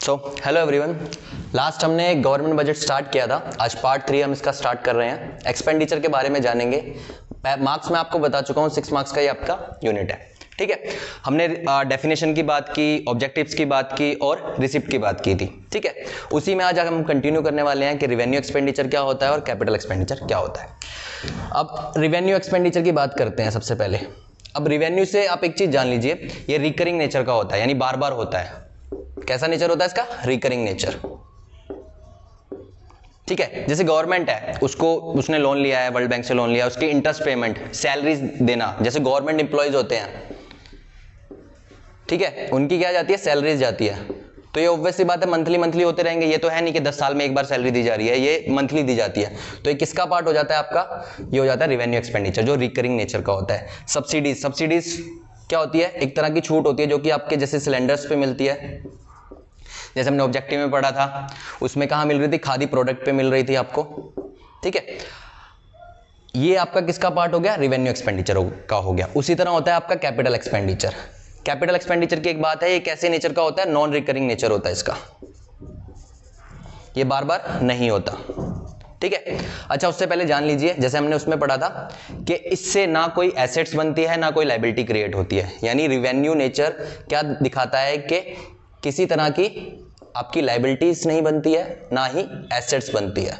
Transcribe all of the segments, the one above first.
So hello everyone. Last हमने government budget start किया था, आज पार्ट 3 हम इसका स्टार्ट कर रहे हैं। एक्सपेंडिचर के बारे में जानेंगे। मार्क्स में आपको बता चुका हूँ, 6 मार्क्स का ये आपका यूनिट है। ठीक है, हमने डेफिनेशन की बात की, ऑब्जेक्टिव्स की बात की और रिसिप्ट की बात की थी। ठीक है, उसी में आज हम कंटिन्यू करने वाले हैं कि रिवेन्यू एक्सपेंडिचर क्या होता है और कैपिटल एक्सपेंडिचर क्या होता है। अब रिवेन्यू एक्सपेंडिचर की बात करते हैं सबसे पहले। अब रिवेन्यू से आप एक चीज जान लीजिए, ये रिकरिंग नेचर का होता है, यानी बार बार होता है। कैसा नेचर होता है इसका? Recurring nature. ठीक है, जैसे गवर्नमेंट है, उसने लोन लिया है, वर्ल्ड बैंक से लोन लिया, उसकी इंटरेस्ट पेमेंट, सैलरीज देना, जैसे गवर्नमेंट एम्प्लॉयज होते हैं, ठीक है, उनकी क्या जाती है? सैलरीज जाती है। तो ये ऑब्वियस सी बात है, मंथली होते रहेंगे। ये तो है नहीं कि 10 साल में एक बार सैलरी दी जा रही है, ये मंथली दी जाती है। तो ये किसका पार्ट हो जाता है आपका? ये हो जाता है रिवेन्यू एक्सपेंडिचर, जो रिकरिंग नेचर का होता है। सब्सिडीज क्या होती है? एक तरह की छूट होती है जो कि आपके जैसे सिलेंडर्स पे मिलती है, जैसे हमने ऑब्जेक्टिव में पढ़ा था, उसमें कहां मिल रही थी? खादी प्रोडक्ट पे मिल रही थी आपको। ठीक है, ये आपका किसका पार्ट हो गया? रिवेन्यू एक्सपेंडिचर का हो गया। उसी तरह होता है आपका कैपिटल एक्सपेंडिचर। कैपिटल एक्सपेंडिचर की एक बात है, ये कैसे नेचर का होता है? नॉन रिकरिंग नेचर होता है इसका, ये बार बार नहीं होता। ठीक है, अच्छा, उससे पहले जान लीजिए, जैसे हमने उसमें पढ़ा था कि इससे ना कोई एसेट्स बनती है ना कोई लायबिलिटी क्रिएट होती है। यानी रिवेन्यू नेचर क्या दिखाता है कि किसी तरह की आपकी लायबिलिटीज नहीं बनती है, ना ही एसेट्स बनती है।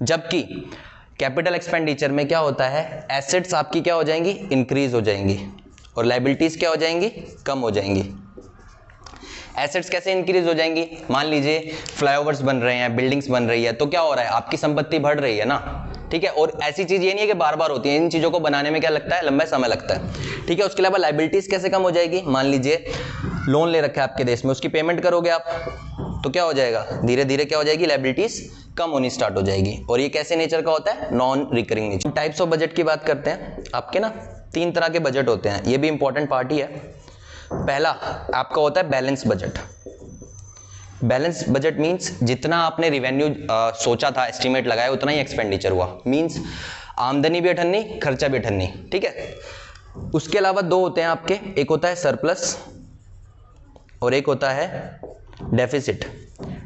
जबकि कैपिटल एक्सपेंडिचर में क्या होता है? एसेट्स आपकी क्या हो जाएंगी? इंक्रीज हो जाएंगी, और लायबिलिटीज क्या हो जाएंगी? कम हो जाएंगी। एसेट्स कैसे इंक्रीज हो जाएंगी? मान लीजिए फ्लाईओवर्स बन रहे हैं, बिल्डिंग्स बन रही है, तो क्या हो रहा है? आपकी संपत्ति बढ़ रही है ना। ठीक है, और ऐसी चीज ये नहीं है कि बार बार होती है, इन चीजों को बनाने में क्या लगता है? लंबा समय लगता है। ठीक है, उसके अलावा लायबिलिटीज कैसे कम हो जाएगी? मान लीजिए लोन ले रखा है आपके देश में, उसकी पेमेंट करोगे आप, तो क्या हो जाएगा? धीरे धीरे क्या हो जाएगी? लायबिलिटीज कम होनी स्टार्ट हो जाएगी। और ये कैसे नेचर का होता है? Non recurring nature. Types of budget की बात करते हैं। आपके ना 3 तरह के बजट होते हैं, ये भी इंपॉर्टेंट पार्ट ही है। पहला आपका होता है balance budget. Balance budget means जितना आपने रिवेन्यू सोचा था, एस्टिमेट लगाया, उतना ही एक्सपेंडिचर हुआ। मींस आमदनी भी अठन्नी, खर्चा भी अठन्नी। ठीक है, उसके अलावा 2 होते हैं आपके, एक होता है सरप्लस और एक होता है डेफिसिट।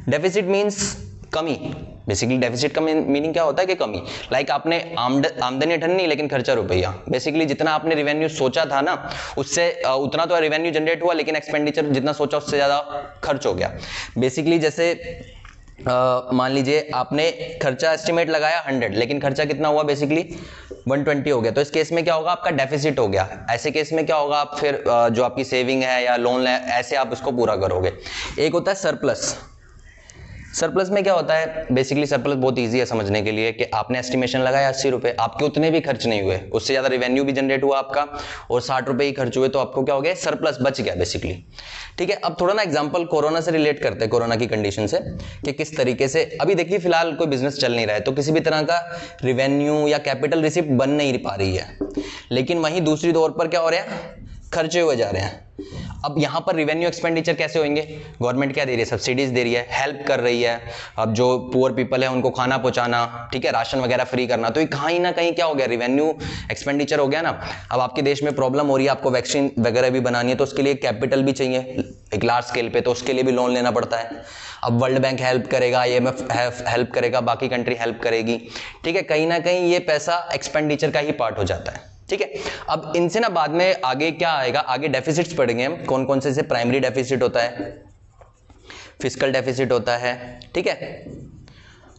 डेफिसिट मींस कमी। बेसिकली डेफिसिट का मीनिंग क्या होता है? कि कमी। लाइक आपने आमदनी अठन्नी लेकिन खर्चा रुपया। बेसिकली जितना आपने रिवेन्यू सोचा था ना, उससे उतना तो रिवेन्यू जनरेट हुआ, लेकिन एक्सपेंडिचर जितना सोचा उससे ज्यादा खर्च हो गया। बेसिकली जैसे मान लीजिए आपने खर्चा एस्टिमेट लगाया 100, लेकिन खर्चा कितना हुआ? बेसिकली 120 हो गया। तो इस केस में क्या होगा? आपका डेफिसिट हो गया। ऐसे केस में क्या होगा? आप फिर जो आपकी सेविंग है या लोन है, ऐसे आप उसको पूरा करोगे। एक होता है सरप्लस। सरप्लस में क्या होता है? बेसिकली सरप्लस बहुत इजी है समझने के लिए, कि आपने एस्टिमेशन लगाया 80 रुपए, आपके उतने भी खर्च नहीं हुए, उससे ज्यादा रिवेन्यू भी जनरेट हुआ आपका, और 60 रुपए ही खर्च हुए, तो आपको क्या हो गया? सरप्लस बच गया बेसिकली। ठीक है, अब थोड़ा ना एग्जांपल कोरोना से रिलेट करते हैं, कोरोना की कंडीशन से, कि किस तरीके से अभी देखिए फिलहाल कोई बिजनेस चल नहीं रहा है, तो किसी भी तरह का रिवेन्यू या कैपिटल रिसिप्ट बन नहीं पा रही है। लेकिन वहीं दूसरी तौर पर क्या हो रहा है? खर्चे हुए जा रहे हैं। अब यहां पर रिवेन्यू एक्सपेंडिचर कैसे होंगे? गवर्नमेंट क्या दे रही है? सब्सिडीज दे रही है, हेल्प कर रही है। अब जो पुअर पीपल है उनको खाना पहुंचाना, ठीक है, राशन वगैरह फ्री करना, तो ये कहीं ना कहीं क्या हो गया? रिवेन्यू एक्सपेंडिचर हो गया ना। अब आपके देश में प्रॉब्लम हो रही है, आपको वैक्सीन वगैरह भी बनानी है, तो उसके लिए कैपिटल भी चाहिए एक लार्ज स्केल पे, तो उसके लिए भी लोन लेना पड़ता है। अब वर्ल्ड बैंक हेल्प करेगा, IMF हेल्प करेगा, बाकी कंट्री हेल्प करेगी। ठीक है, कहीं ना कहीं ये पैसा एक्सपेंडिचर का ही पार्ट हो जाता है। ठीक है, अब इनसे ना बाद में आगे क्या आएगा? आगे डेफिसिट्स पढ़ेंगे हम, कौन कौन से। प्राइमरी डेफिसिट होता है, फिस्कल डेफिसिट होता है, ठीक है,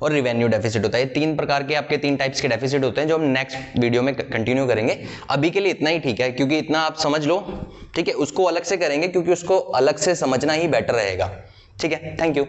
और रिवेन्यू डेफिसिट होता है। 3 प्रकार के आपके 3 टाइप्स के डेफिसिट होते हैं, जो हम नेक्स्ट वीडियो में कंटिन्यू करेंगे। अभी के लिए इतना ही ठीक है, क्योंकि इतना आप समझ लो। ठीक है, उसको अलग से करेंगे, क्योंकि उसको अलग से समझना ही बेटर रहेगा। ठीक है, थैंक यू।